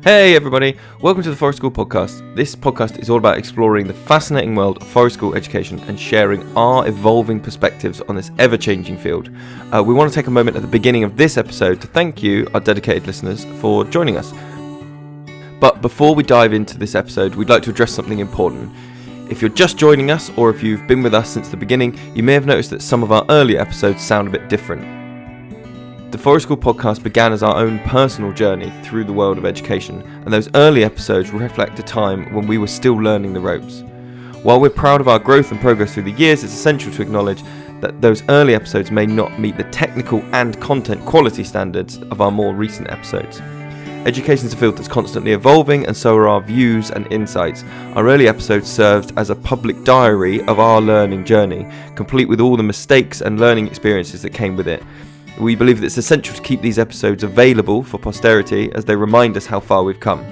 Hey everybody, welcome to the Forest School Podcast. This podcast is all about exploring the fascinating world of forest school education and sharing our evolving perspectives on this ever-changing field. We want to take a moment at the beginning of this episode to thank you, our dedicated listeners, for joining us. But before we dive into this episode, we'd like to address something important. If you're just joining us, or if you've been with us since the beginning, you may have noticed that some of our earlier episodes sound a bit different. The Forest School Podcast began as our own personal journey through the world of education, and those early episodes reflect a time when we were still learning the ropes. While we're proud of our growth and progress through the years, it's essential to acknowledge that those early episodes may not meet the technical and content quality standards of our more recent episodes. Education is a field that's constantly evolving, and so are our views and insights. Our early episodes served as a public diary of our learning journey, complete with all the mistakes and learning experiences that came with it. We believe that it's essential to keep these episodes available for posterity as they remind us how far we've come.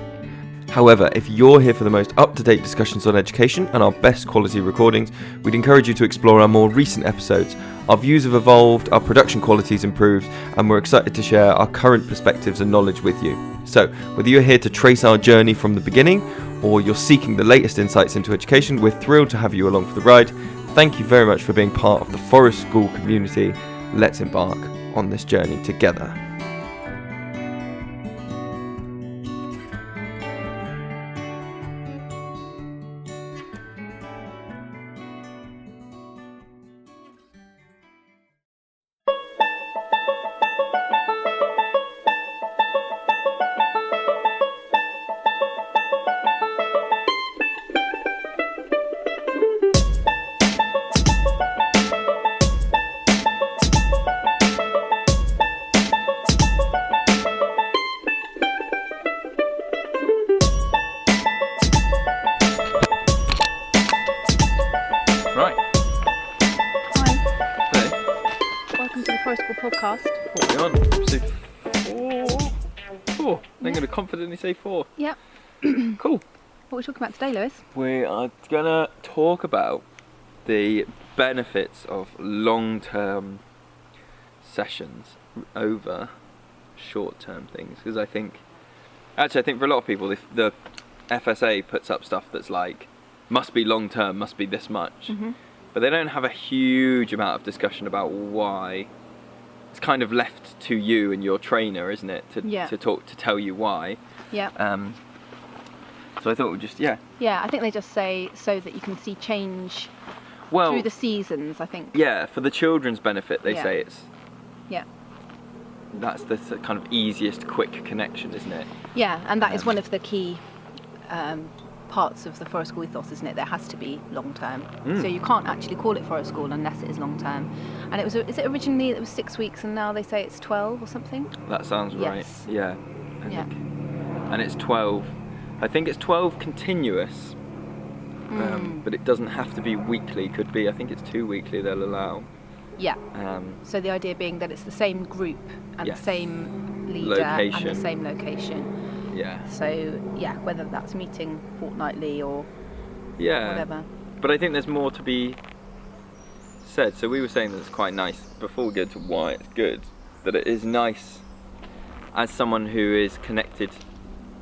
However, if you're here for the most up-to-date discussions on education and our best quality recordings, we'd encourage you to explore our more recent episodes. Our views have evolved, our production quality's improved, and we're excited to share our current perspectives and knowledge with you. So, whether you're here to trace our journey from the beginning, or you're seeking the latest insights into education, we're thrilled to have you along for the ride. Thank you very much for being part of the Forest School community. Let's embark on this journey together. Confidently say 4. Yep. Cool. What are we talking about today, Lewis? We are gonna talk about the benefits of long-term sessions over short-term things, because I think for a lot of people, if the FSA puts up stuff that's like must be long-term, must be this much, but they don't have a huge amount of discussion about why. It's kind of left to you and your trainer, isn't it, to tell you why. Yeah. So I thought we'd just Yeah, I think they just say so that you can see change through the seasons, I think. Yeah, for the children's benefit, they say it's. Yeah. That's the kind of easiest, quick connection, isn't it? Yeah, and that is one of the key parts of the Forest School ethos, isn't it? There has to be long term. So you can't actually call it Forest School unless it is long term. And is it originally 6 weeks and now they say it's 12 or something? That sounds right. Yes. Yeah. I think. And it's 12. I think it's 12 continuous. But it doesn't have to be weekly. Could be. I think it's 2 weekly they'll allow. Yeah. So the idea being that it's the same group and the same leader and the same location. Yeah. So whether that's meeting fortnightly or whatever. But I think there's more to be said. So we were saying that it's quite nice, before we go to why it's good, that it is nice as someone who is connected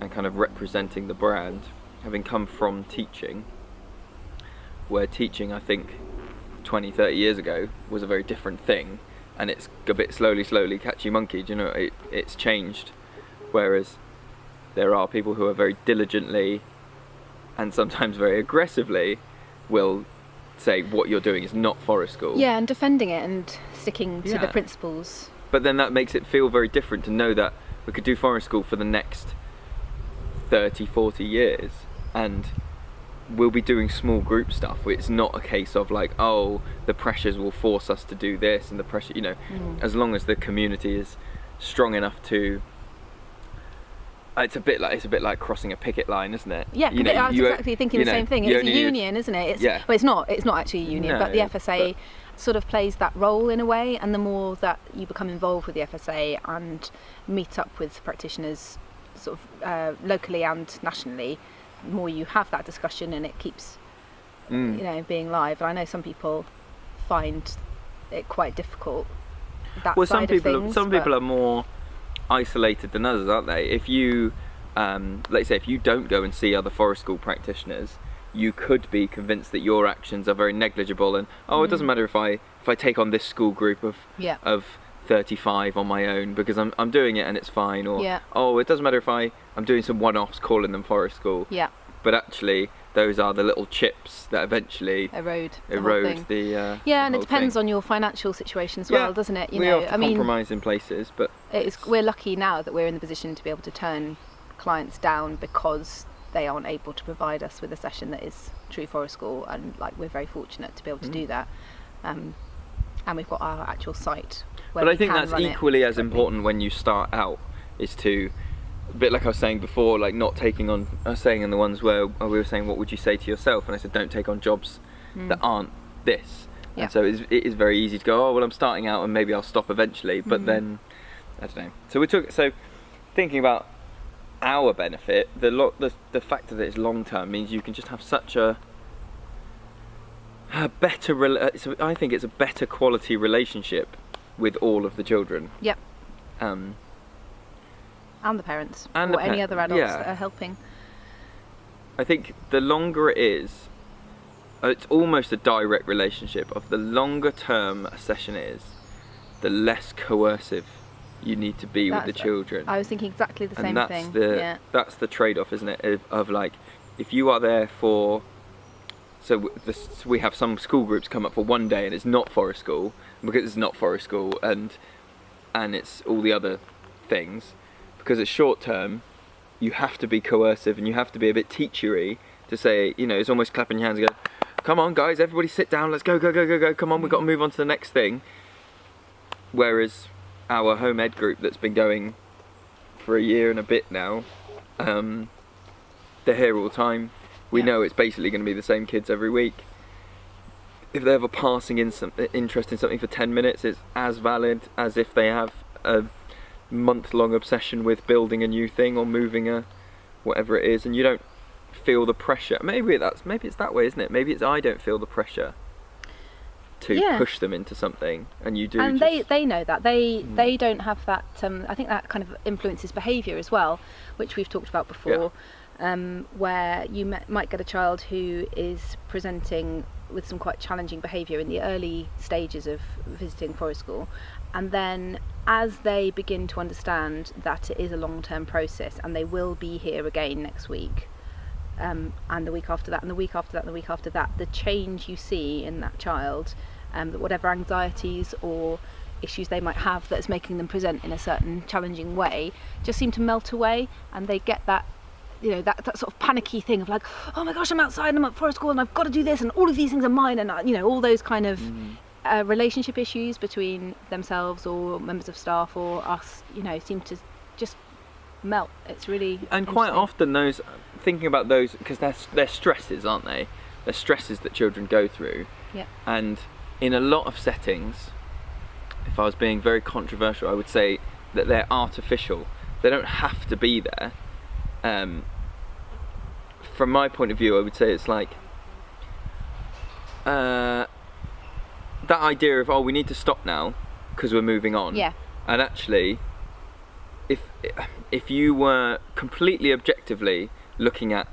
and kind of representing the brand, having come from teaching, where teaching, I think 20, 30 years ago was a very different thing, and it's a bit slowly catchy monkey, it's changed, whereas there are people who are very diligently and sometimes very aggressively will say what you're doing is not Forest School. Yeah, and defending it and sticking to the principles. But then that makes it feel very different to know that we could do Forest School for the next 30, 40 years and we'll be doing small group stuff. It's not a case of like, oh, the pressures will force us to do this and the pressure, as long as the community is strong enough to. It's a bit like crossing a picket line, isn't it? Yeah, I was exactly thinking the same thing. It's a union, isn't it? Well, it's not actually a union, but the FSA sort of plays that role in a way, and the more that you become involved with the FSA and meet up with practitioners sort of locally and nationally, the more you have that discussion and it keeps being live. And I know some people find it quite difficult, that side of things. Some people are more isolated than others, aren't they? If you let's say if you don't go and see other forest school practitioners, you could be convinced that your actions are very negligible, and it doesn't matter if I take on this school group of 35 on my own because I'm doing it and it's fine, or it doesn't matter if I'm doing some one-offs calling them forest school. Yeah. But actually, those are the little chips that eventually erode the and it depends on your financial situation as well, doesn't it? We have to compromise in places, but we're lucky now that we're in the position to be able to turn clients down because they aren't able to provide us with a session that is true forest school, and like we're very fortunate to be able to do that. And we've got our actual site. But I think that's equally as important when you start out, is to, a bit like I was saying before, like not taking on, I was saying in the ones where we were saying what would you say to yourself, and I said don't take on jobs that aren't this. And so it is very easy to go, I'm starting out and maybe I'll stop eventually, but then I don't know. So thinking about our benefit, the fact that it's long term means you can just have such a better I think it's a better quality relationship with all of the children. Yep. And the parents, or any other adults that are helping. I think the longer it is, it's almost a direct relationship. Of the longer term a session is, the less coercive you need to be with the children. I was thinking exactly the same thing. That's the trade-off, isn't it? Of like, if you are there for, we have some school groups come up for one day and it's not forest school, because it's not forest school, and it's all the other things. Because it's short term, you have to be coercive and you have to be a bit teachery to say, it's almost clapping your hands and go, come on guys, everybody sit down, let's go, come on, we've got to move on to the next thing. Whereas our home ed group that's been going for a year and a bit now, they're here all the time. We know it's basically going to be the same kids every week. If they're ever passing interest in something for 10 minutes, it's as valid as if they have a month-long obsession with building a new thing or moving whatever it is, and you don't feel the pressure. Maybe it's that way, isn't it? Maybe it's I don't feel the pressure to push them into something, and you do. And they know that they don't have that. I think that kind of influences behaviour as well, which we've talked about before. Where you might get a child who is presenting with some quite challenging behaviour in the early stages of visiting forest school, and then as they begin to understand that it is a long-term process and they will be here again next week, and the week after that, and the week after that, and the week after that, the change you see in that child, that whatever anxieties or issues they might have that's making them present in a certain challenging way just seem to melt away, and they get that that sort of panicky thing of like, oh my gosh, I'm outside and I'm at forest school and I've got to do this and all of these things are mine, and all those kind of relationship issues between themselves or members of staff or us, seem to just melt. It's really and quite often those, thinking about those, because they're stresses, aren't they? They're stresses that children go through. Yeah. And in a lot of settings, if I was being very controversial, I would say that they're artificial. They don't have to be there. From my point of view, I would say it's like that idea of, we need to stop now because we're moving on. Yeah. And actually, if you were completely objectively looking at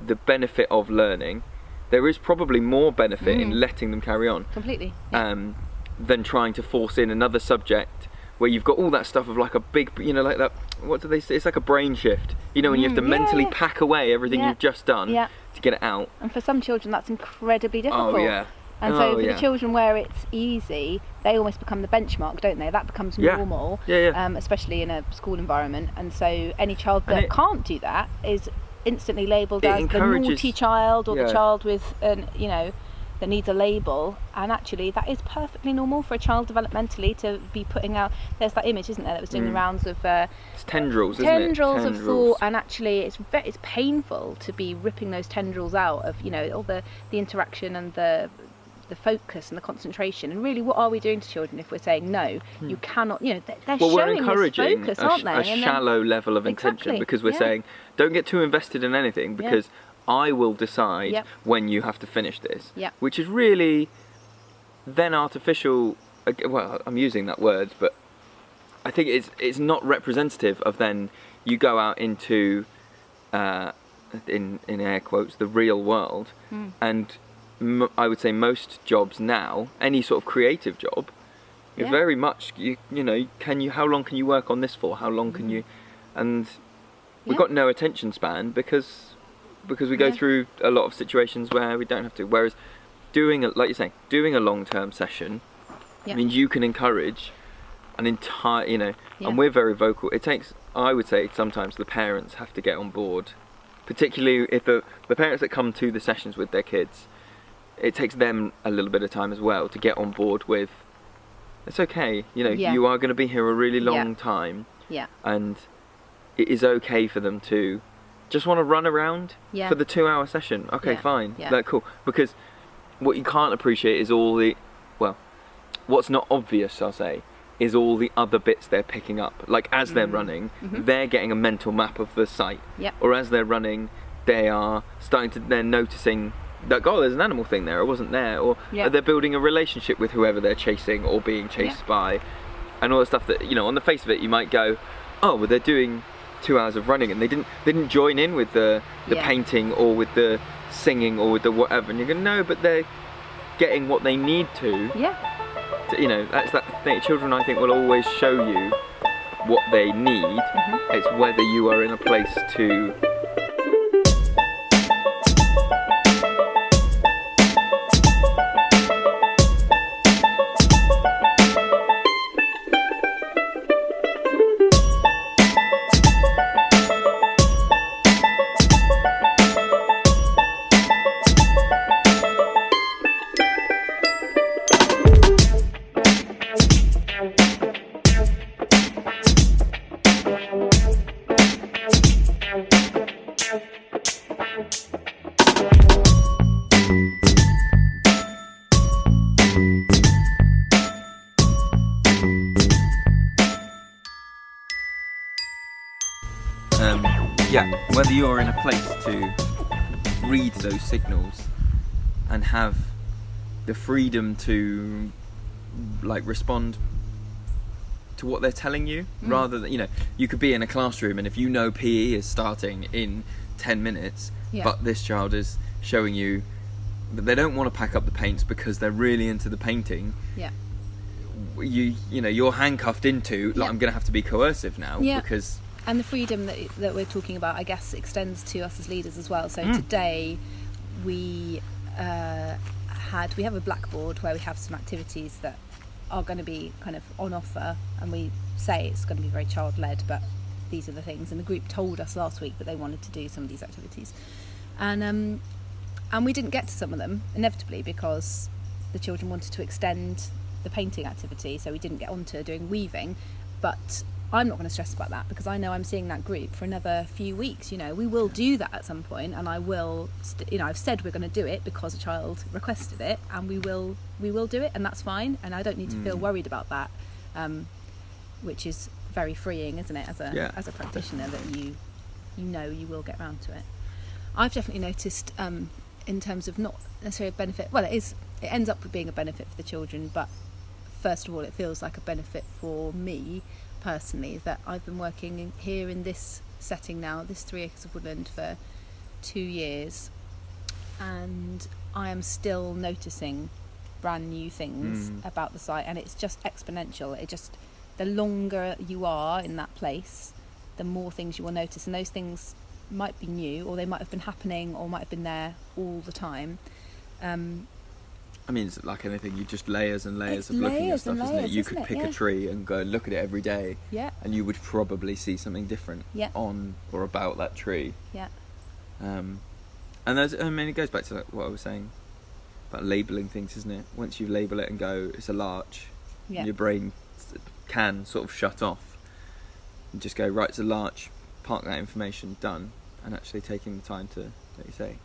the benefit of learning, there is probably more benefit in letting them carry on. Completely. Than trying to force in another subject where you've got all that stuff of like a big, like that, what do they say? It's like a brain shift, when you have to mentally pack away everything you've just done to get it out. And for some children that's incredibly difficult. Oh yeah. And so for the children where it's easy, they almost become the benchmark, don't they? That becomes normal, especially in a school environment. And so any child that can't do that is instantly labelled as the naughty child or the child with that needs a label, and actually that is perfectly normal for a child developmentally to be putting out. There's that image, isn't there, that was doing the rounds of it's tendrils, isn't it? Tendrils of thought, and actually it's painful to be ripping those tendrils out of all the interaction and the focus and the concentration. And really, what are we doing to children if we're saying no? You cannot. They're showing we're encouraging this focus, aren't they? A shallow level of intention, because we're saying don't get too invested in anything, because I will decide when you have to finish this, which is really then artificial. Well, I'm using that word, but I think it's not representative of then you go out into in air quotes the real world, and I would say most jobs now, any sort of creative job, is very much you know, how long can you work on this for? How long can you? And we've got no attention span because we go through a lot of situations where we don't have to. Whereas doing like you're saying, doing a long-term session means you can encourage an entire, you know, and we're very vocal. It takes, I would say, sometimes the parents have to get on board, particularly if the parents that come to the sessions with their kids, it takes them a little bit of time as well to get on board with, it's okay, you know, you are going to be here a really long time, and it is okay for them to just want to run around for the 2-hour session. Okay, fine, like, cool. Because what you can't appreciate is all the, well, what's not obvious, I'll say, is all the other bits they're picking up. Like, as they're running, they're getting a mental map of the site. Or as they're running, they are they're noticing that, oh, there's an animal thing there, it wasn't there. Or they're building a relationship with whoever they're chasing or being chased by. And all the stuff that, you know, on the face of it, you might go, oh, well, they're doing 2 hours of running and they didn't join in with the painting or with the singing or with the whatever. And you go, no, but they're getting what they need to. You know, that's that thing. Children, I think, will always show you what they need. It's whether you are in a place to whether you're in a place to read those signals and have the freedom to, like, respond to what they're telling you, rather than, you know, you could be in a classroom and if you know PE is starting in 10 minutes, but this child is showing you that they don't want to pack up the paints because they're really into the painting, you know, you're handcuffed into, like, I'm going to have to be coercive now because... And the freedom that we're talking about, I guess, extends to us as leaders as well. So today we have a blackboard where we have some activities that are going to be kind of on offer, and we say it's going to be very child-led, but these are the things. And the group told us last week that they wanted to do some of these activities, and we didn't get to some of them inevitably because the children wanted to extend the painting activity, so we didn't get on to doing weaving. But I'm not going to stress about that because I know I'm seeing that group for another few weeks. You know, we will do that at some point, and I will, you know, I've said we're going to do it because a child requested it, and we will do it, and that's fine. And I don't need to feel worried about that, which is very freeing, isn't it, as a practitioner, that you know you will get round to it. I've definitely noticed in terms of not necessarily a benefit. Well, it ends up being a benefit for the children, but first of all, it feels like a benefit for me personally, that I've been working here in this setting now, this 3 acres of woodland, for 2 years, and I am still noticing brand new things about the site, and it's just exponential. The longer you are in that place, the more things you will notice, and those things might be new, or they might have been happening, or might have been there all the time. I mean, it's like anything, you just layers and layers of looking at stuff, isn't it? You could pick a tree and go and look at it every day, and you would probably see something different on or about that tree. And there's, I mean, it goes back to like what I was saying about labelling things, isn't it? Once you label it and go, it's a larch, your brain can sort of shut off and just go, right, it's a larch, park that information, done, and actually taking the time to, like you say,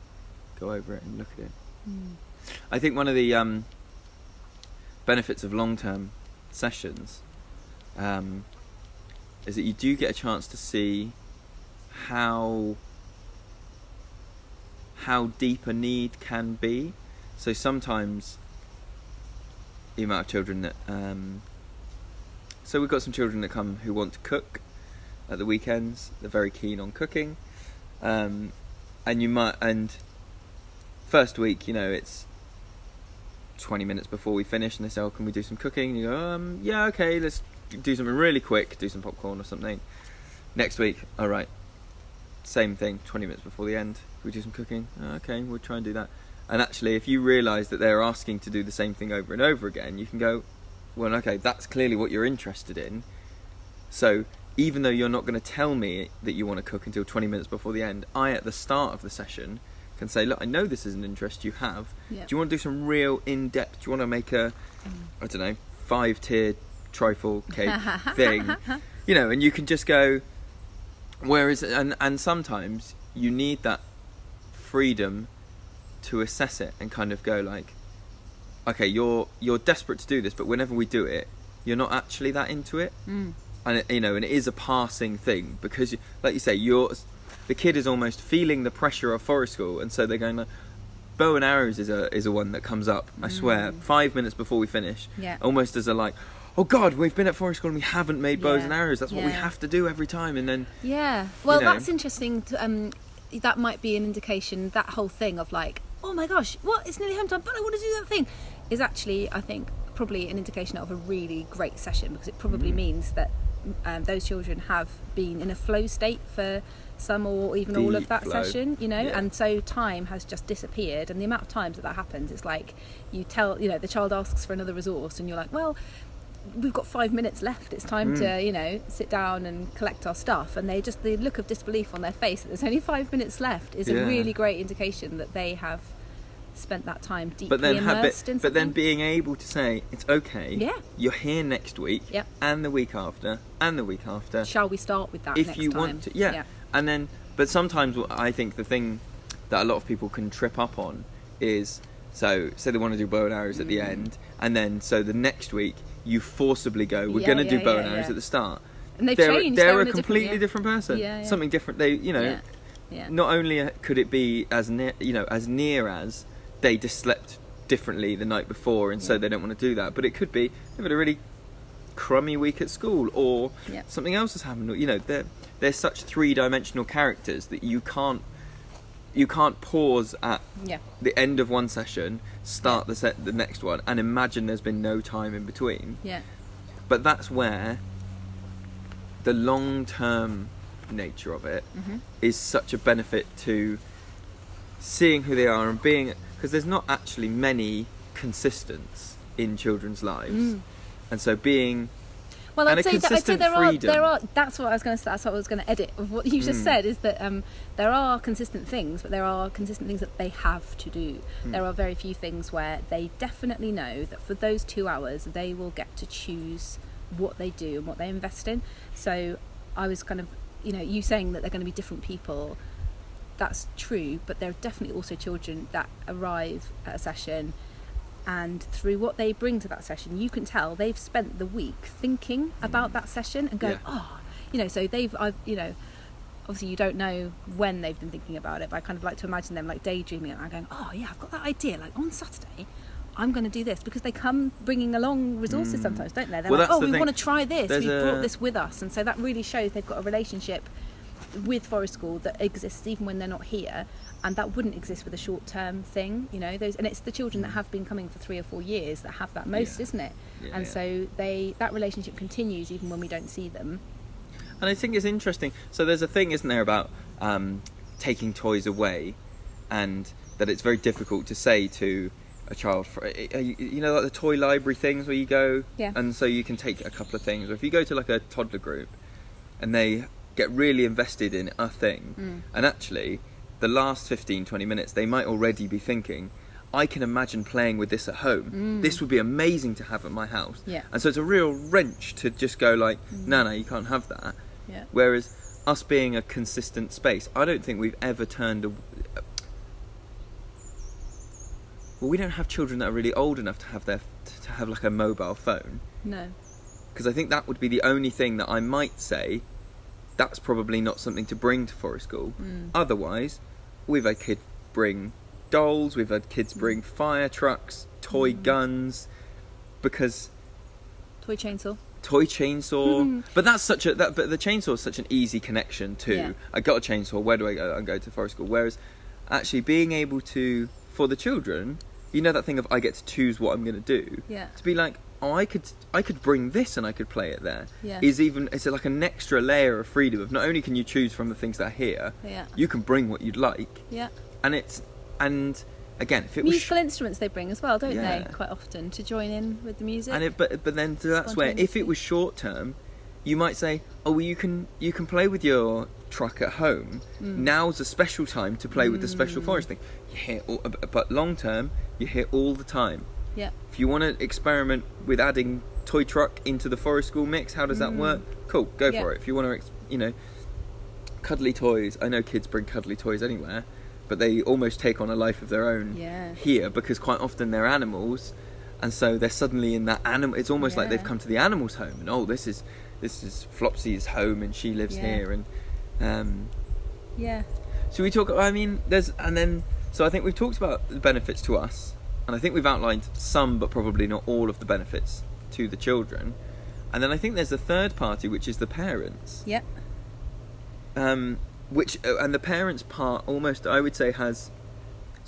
go over it and look at it. I think one of the benefits of long-term sessions is that you do get a chance to see how deep a need can be. So sometimes the amount of children that so we've got some children that come who want to cook, at the weekends. They're very keen on cooking, and first week, it's 20 minutes before we finish, and they say, "Oh, can we do some cooking?" And you go, "Yeah, okay, let's do something really quick, do some popcorn or something." Next week, all right, same thing, 20 minutes before the end, can we do some cooking? Okay, we'll try and do that. And actually, if you realise that they're asking to do the same thing over and over again, you can go, well, okay, that's clearly what you're interested in. So even though you're not going to tell me that you want to cook until 20 minutes before the end, I, at the start of the session, can say, look, I know this is an interest you have. Yep. Do you want to do some real in-depth, do you want to make a, I don't know, 5-tier trifle cake thing? And you can just go, whereas, and sometimes you need that freedom to assess it and kind of go like, okay, you're desperate to do this, but whenever we do it, you're not actually that into it. And and it is a passing thing, because like you say, the kid is almost feeling the pressure of forest school, and so they're going like, bow and arrows is a one that comes up, I swear, 5 minutes before we finish, almost as a like, oh God, we've been at forest school and we haven't made bows and arrows, that's what we have to do every time. And then that's interesting that might be an indication, that whole thing of like, oh my gosh, what, it's nearly home time, but I want to do that thing, is actually, I think, probably an indication of a really great session, because it probably means that those children have been in a flow state for some or even all of that session, and so time has just disappeared. And the amount of times that happens, it's like you tell, the child asks for another resource and you're like, well, we've got 5 minutes left, it's time to sit down and collect our stuff, and the look of disbelief on their face that there's only 5 minutes left is a really great indication that they have spent that time deeply immersed in something. But then being able to say, it's okay, you're here next week, and the week after, and the week after. Shall we start with that if next you time? Want to, and then, but sometimes I think the thing that a lot of people can trip up on is, so say they want to do bow and arrows at the end, and then so the next week you forcibly go, we're going to do bow and arrows at the start. And they've changed. They're a completely different person. Something different. They, not only could it be as near as they just slept differently the night before, and so they don't want to do that, but it could be they've had a really crummy week at school, or something else has happened. They're such three-dimensional characters that you can't pause at the end of one session, start the next one, and imagine there's been no time in between. But that's where the long-term nature of it is such a benefit to seeing who they are and being, because there's not actually many consistents in children's lives, and so being. Well, I'd say there are. That's what I was going to edit of what you just said, is that there are consistent things, but there are consistent things that they have to do. There are very few things where they definitely know that for those 2 hours they will get to choose what they do and what they invest in. So I was kind of, you saying that they're going to be different people, that's true, but there are definitely also children that arrive at a session, and through what they bring to that session, you can tell they've spent the week thinking about that session and going, so obviously you don't know when they've been thinking about it, but I kind of like to imagine them like daydreaming and going, I've got that idea, like on Saturday I'm going to do this, because they come bringing along resources sometimes, don't they? They're we want to try this, we brought this with us, and so that really shows they've got a relationship with Forest School that exists even when they're not here, and that wouldn't exist with a short-term thing, and it's the children that have been coming for 3 or 4 years that have that most, isn't it? So that relationship continues even when we don't see them. And I think it's interesting, so there's a thing, isn't there, about taking toys away, and that it's very difficult to say to a child, like the toy library things where you go, and so you can take a couple of things, or if you go to like a toddler group and they get really invested in a thing, and actually the last 15-20 minutes they might already be thinking, I can imagine playing with this at home, this would be amazing to have at my house, and so it's a real wrench to just go like, no, you can't have that. Whereas us being a consistent space, I don't think we've ever turned we don't have children that are really old enough to have like a mobile phone. No, because I think that would be the only thing that I might say, that's probably not something to bring to Forest School. Otherwise, we've had kids bring dolls, we've had kids bring fire trucks, toy guns, because... Toy chainsaw. toy chainsaw. But but the chainsaw is such an easy connection to, I got a chainsaw, where do I go? I go to forest school. Whereas actually being able to, for the children, you know, that thing of I get to choose what I'm going to do. Yeah. To be like, oh, I could bring this and I could play it there. Yeah. It's like an extra layer of freedom of not only can you choose from the things that are here, you can bring what you'd like. Yeah. And again, if it musical instruments they bring as well, don't they? Quite often to join in with the music. And but then that's where, if it was short term, you might say, oh, well, you can play with your truck at home. Now's a special time to play with the special forest thing. You hear, but long term, you hear all the time. Yeah. If you want to experiment with adding toy truck into the forest school mix, how does that work? Cool, go for it. If you want to, cuddly toys. I know kids bring cuddly toys anywhere, but they almost take on a life of their own here, because quite often they're animals, and so they're suddenly in that animal. It's almost like they've come to the animal's home, and this is Flopsy's home, and she lives here, and So we talk. I mean, so I think we've talked about the benefits to us, and I think we've outlined some, but probably not all of the benefits to the children, and then I think there's a third party, which is the parents. Yeah. Which and the parents' part almost, I would say, it's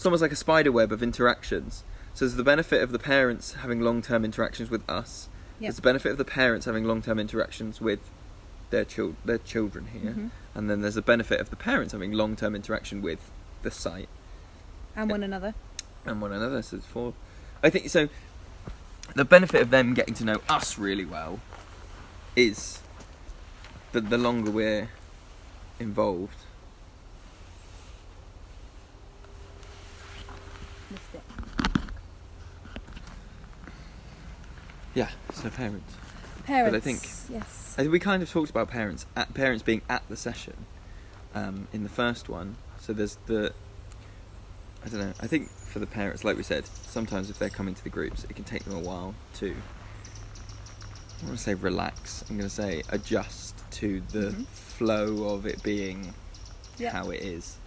almost like a spider web of interactions. So there's the benefit of the parents having long-term interactions with us. There's the benefit of the parents having long-term interactions with their children here, and then there's the benefit of the parents having long-term interaction with the site and one another. So it's four. I think so. The benefit of them getting to know us really well is that the longer we're involved. Missed it. Yeah, so parents. Parents. But I think we kind of talked about parents being at the session in the first one. So there's I don't know. I think for the parents, like we said, sometimes if they're coming to the groups, it can take them a while to, I don't want to say relax, I'm going to say adjust to the flow of it being how it is.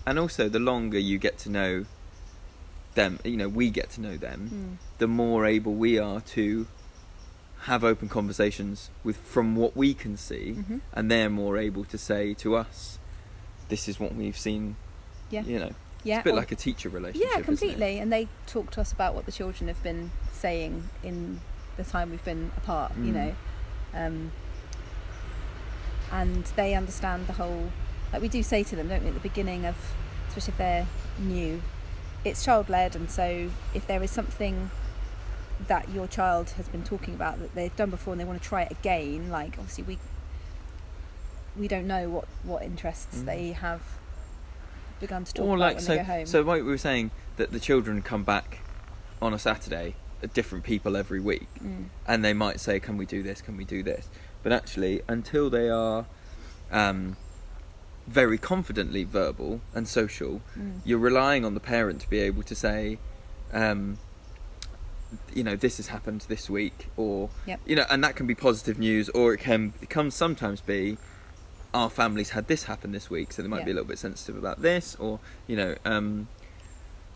And also, the longer you get to know them, we get to know them, the more able we are to have open conversations from what we can see, and they're more able to say to us, this is what we've seen. It's a bit like a teacher relationship. Yeah, completely. And they talk to us about what the children have been saying in the time we've been apart, and they understand the whole, like we do say to them, don't we, at the beginning of, especially if they're new, it's child-led, and so if there is something that your child has been talking about that they've done before and they want to try it again, like obviously we don't know what interests they have begun to talk about when they go home. So like we were saying, that the children come back on a Saturday, different people every week, and they might say, can we do this, can we do this? But actually, until they are very confidently verbal and social, you're relying on the parent to be able to say, this has happened this week, or and that can be positive news, or it can sometimes be, our family's had this happen this week, so they might be a little bit sensitive about this, or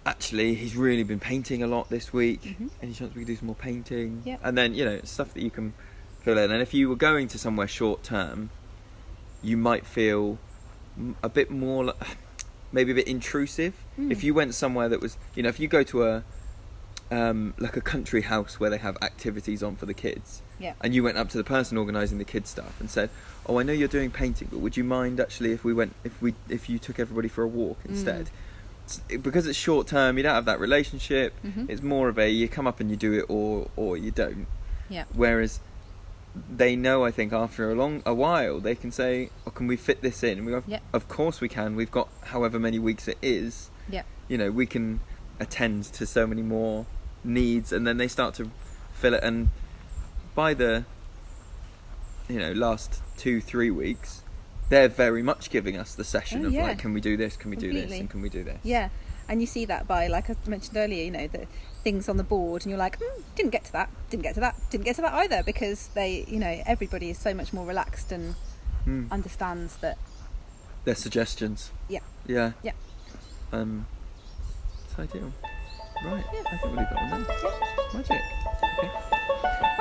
actually he's really been painting a lot this week, any chance we could do some more painting? And then stuff that you can fill in. And if you were going to somewhere short term, you might feel a bit more maybe a bit intrusive. If you went somewhere that was, if you go to a like a country house where they have activities on for the kids, and you went up to the person organising the kids stuff and said, oh, I know you're doing painting, but would you mind actually if you took everybody for a walk instead? Because it's short term, you don't have that relationship. It's more of you come up and you do it, or you don't. Whereas they know, I think after a while they can say, oh, can we fit this in? And we go, of course we can. We've got however many weeks it is. We can attend to so many more needs, and then they start to fill it, and by the last 2-3 weeks they're very much giving us the session of like, can we do this, can we do this, and can we do this? And you see that by, like I mentioned earlier, the things on the board, and you're like, didn't get to that either, because they, everybody is so much more relaxed and understands that their suggestions. It's ideal. Right, I think we'll leave that one then. Magic. Okay.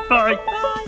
Bye. Bye.